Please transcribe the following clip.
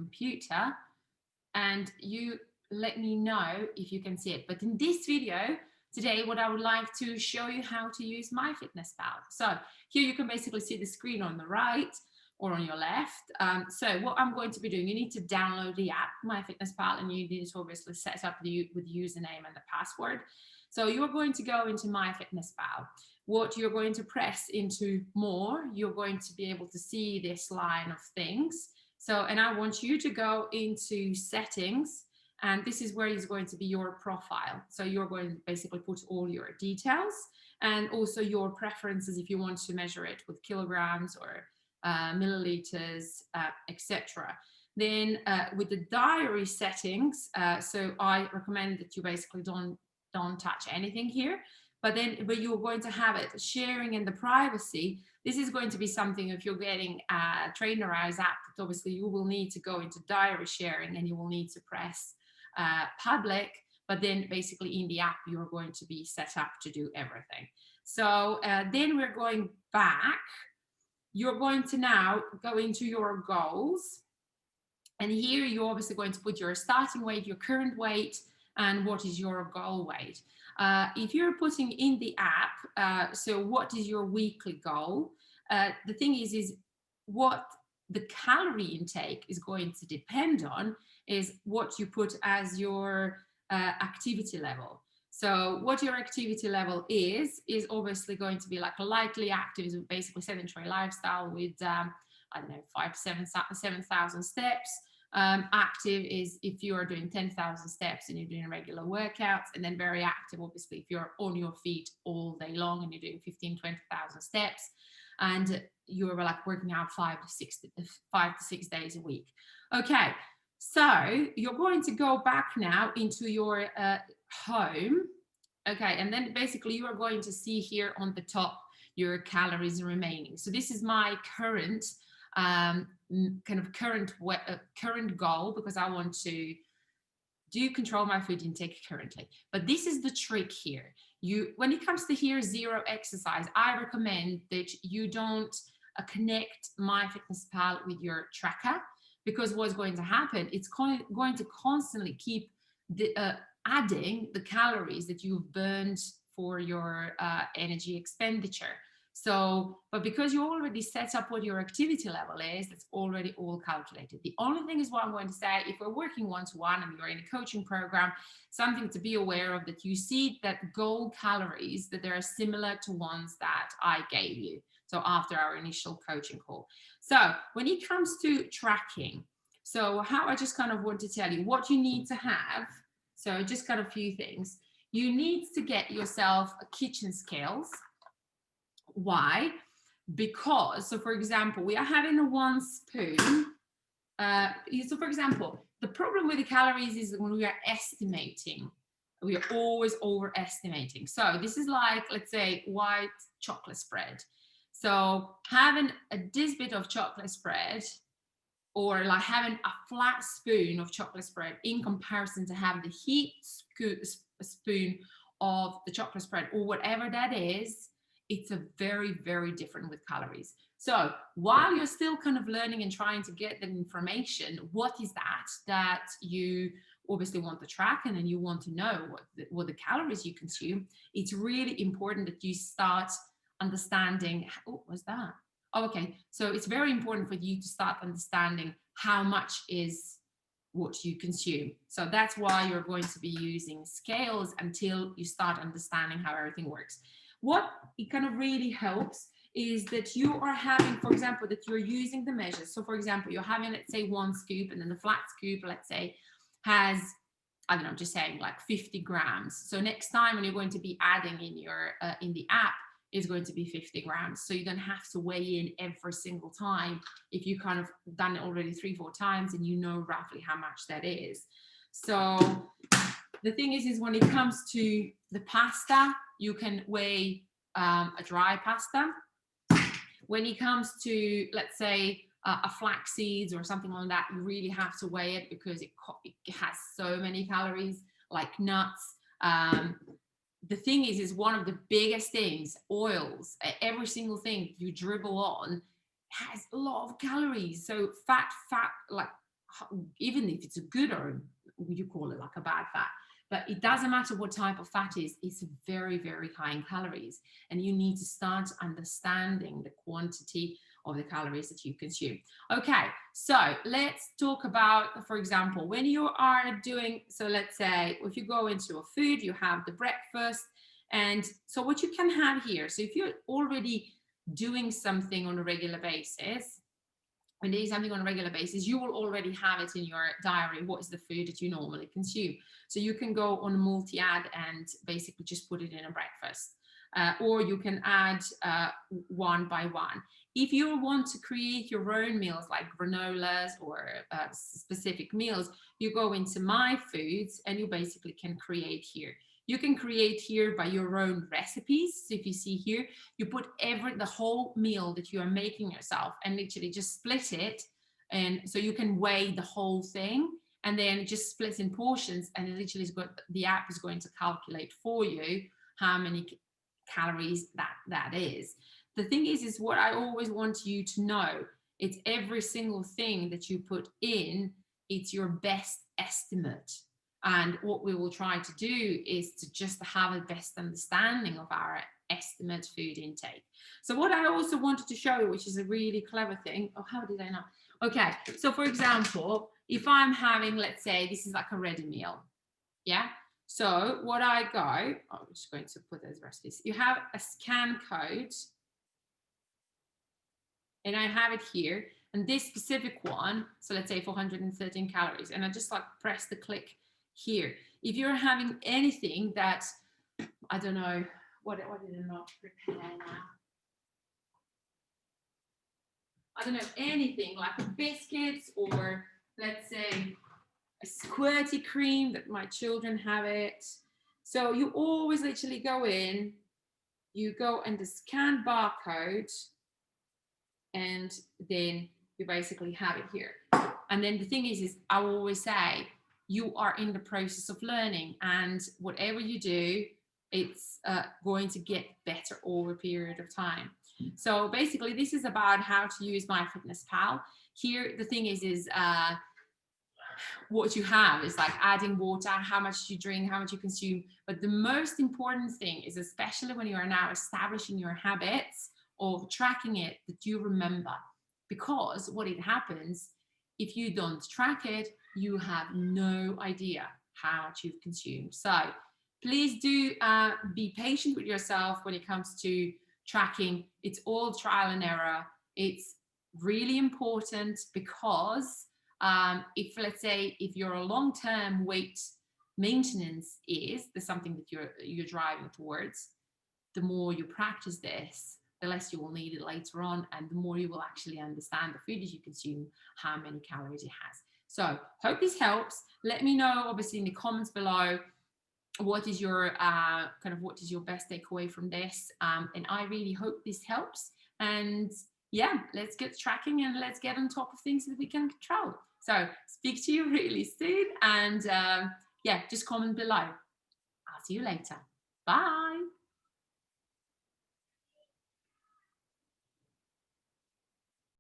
computer and you let me know if you can see it. But in this video today, what I would like to show you how to use MyFitnessPal. So here you can basically see the screen on the right or on your left. So what I'm going to be doing, you need to download the app MyFitnessPal, and you need to obviously set up with the username and the password. So you're going to go into MyFitnessPal. What you're going to press into more, you're going to be able to see this line of things. So, and I want you to go into settings, and this is where is going to be your profile. So you're going to basically put all your details and also your preferences if you want to measure it with kilograms or milliliters, etc. Then with the diary settings, so I recommend that you basically don't touch anything here. But you're going to have it sharing and the privacy. This is going to be something, if you're getting a Trainerized app, that obviously you will need to go into diary sharing and you will need to press public, but then basically in the app, you're going to be set up to do everything. So then we're going back. You're going to now go into your goals. And here you're obviously going to put your starting weight, your current weight, and what is your goal weight. If you're putting in the app, so what is your weekly goal? The thing is what the calorie intake is going to depend on is what you put as your activity level. So what your activity level is obviously going to be like a lightly active, is basically sedentary lifestyle with, I don't know, 5,000 to 7,000 steps. Active is if you are doing 10,000 steps and you're doing regular workouts, and then very active, obviously, if you're on your feet all day long and you're doing 15,000 to 20,000 steps and you're like working out 5 to 6 days a week. Okay, so you're going to go back now into your home. Okay, and then basically you are going to see here on the top your calories remaining. So this is my current current goal, because I want to control my food intake currently. But this is the trick here. When it comes to here, zero exercise, I recommend that you don't connect MyFitnessPal with your tracker, because what's going to happen, it's going to constantly keep adding the calories that you've burned for your energy expenditure. So, but because you already set up what your activity level is, that's already all calculated. The only thing is what I'm going to say, if we're working one-to-one and you're in a coaching program, something to be aware of, that you see that goal calories, that they're similar to ones that I gave you. So after our initial coaching call. So when it comes to tracking, so how I just kind of want to tell you what you need to have. So just kind of a few things. You need to get yourself a kitchen scales. Why? Because, so for example, we are having a 1 spoon. So for example, the problem with the calories is when we are estimating, we are always overestimating. So this is like, let's say, white chocolate spread. So having this bit of chocolate spread, or like having a flat spoon of chocolate spread in comparison to having the heat spoon of the chocolate spread, or whatever that is, it's a very, very different with calories. So while you're still kind of learning and trying to get that information, what is that you obviously want to track, and then you want to know what the calories you consume, it's really important that you start understanding, oh, what's that? Oh, okay. So it's very important for you to start understanding how much is what you consume. So that's why you're going to be using scales until you start understanding how everything works. What it kind of really helps is that you are having, for example, that you're using the measures. So for example, you're having, let's say, 1 scoop, and then the flat scoop, let's say, has, I don't know, just saying like 50 grams. So next time when you're going to be adding in your in the app, is going to be 50 grams. So you don't have to weigh in every single time if you kind of done it already 3-4 times and you know roughly how much that is. So the thing is when it comes to the pasta, you can weigh a dry pasta. When it comes to, let's say, a flax seeds or something like that, you really have to weigh it because it has so many calories, like nuts. The thing is one of the biggest things, oils, every single thing you dribble on has a lot of calories. So fat, like even if it's a good, or you call it like a bad fat, but it doesn't matter what type of fat is, it's very, very high in calories. And you need to start understanding the quantity of the calories that you consume. Okay, so let's talk about, for example, when you are doing, so let's say if you go into a food, you have the breakfast. And so what you can have here, so if you're already doing something on a regular basis, when doing something on a regular basis, you will already have it in your diary. What is the food that you normally consume? So you can go on multi-add and basically just put it in a breakfast. Or you can add one by one. If you want to create your own meals like granolas or specific meals, you go into My Foods and you basically can create here. You can create here by your own recipes. So if you see here, you put the whole meal that you are making yourself and literally just split it. And so you can weigh the whole thing and then just split in portions, and it literally the app is going to calculate for you how many calories that is. The thing is what I always want you to know, it's every single thing that you put in, it's your best estimate. And what we will try to do is to just have a best understanding of our estimate food intake. So what I also wanted to show you, which is a really clever thing. Oh, how did I know? Okay, so for example, if I'm having, let's say this is like a ready meal. Yeah. So what I go, I'm just going to put those recipes. You have a scan code. And I have it here. And this specific one, so let's say 413 calories. And I just like press the click here. If you're having anything that, I don't know, what did I not prepare now? I don't know, anything like biscuits, or let's say a squirty cream that my children have it. So you always literally go in, you go and the scan barcode, and then you basically have it here. And then the thing is I always say, you are in the process of learning, and whatever you do, it's going to get better over a period of time. So basically this is about how to use MyFitnessPal. Here the thing is what you have is like adding water, how much you drink, how much you consume. But the most important thing is, especially when you are now establishing your habits of tracking it, that you remember. Because what it happens, if you don't track it, you have no idea how much you've consumed. So please do be patient with yourself when it comes to tracking. It's all trial and error. It's really important because if, let's say, if your long-term weight maintenance is something that you're driving towards, the more you practice this, the less you will need it later on, and the more you will actually understand the food that you consume, how many calories it has. So hope this helps. Let me know, obviously, in the comments below, what is your what is your best takeaway from this, and I really hope this helps. And yeah, let's get tracking and let's get on top of things that we can control. So speak to you really soon, and yeah, just comment below. I'll see you later. Bye.